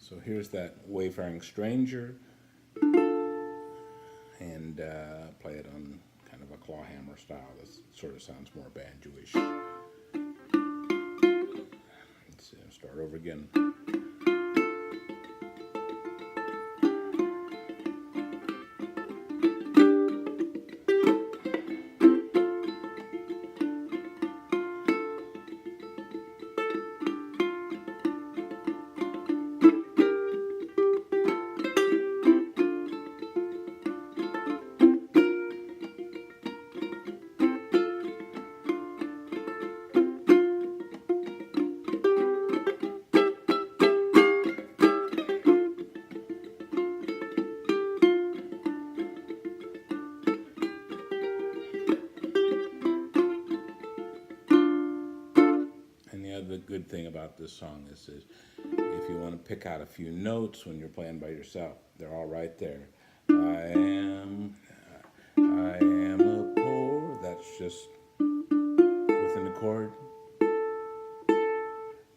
So here's that Wayfaring Stranger, and play it on kind of a clawhammer style. This sort of sounds more banjo-ish. Let's start over again. The good thing about this song is if you want to pick out a few notes when you're playing by yourself, they're all right there. I am a poor, that's just within the chord.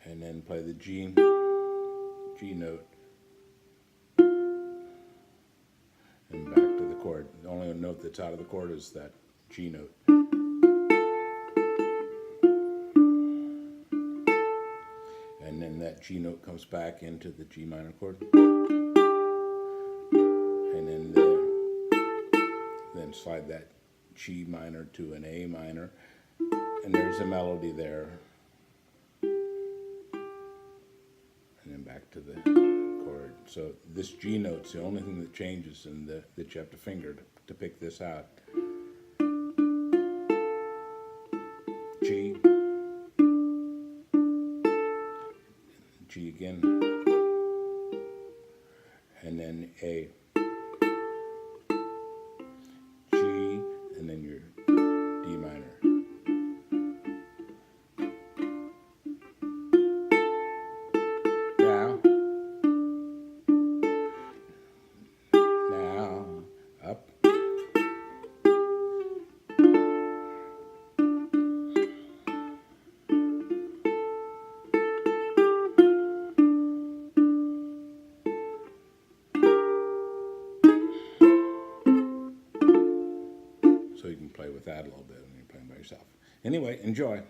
And then play the G note. And back to the chord. The only note that's out of the chord is that G note. And then that G note comes back into the G minor chord. And then there, then slide that G minor to an A minor. And there's a melody there. And then back to the chord. So this G note's the only thing that changes and that you have to finger to pick this out. G. G again, and then A, G, and then your D minor. Now, up. So you can play with that a little bit when you're playing by yourself. Anyway, enjoy.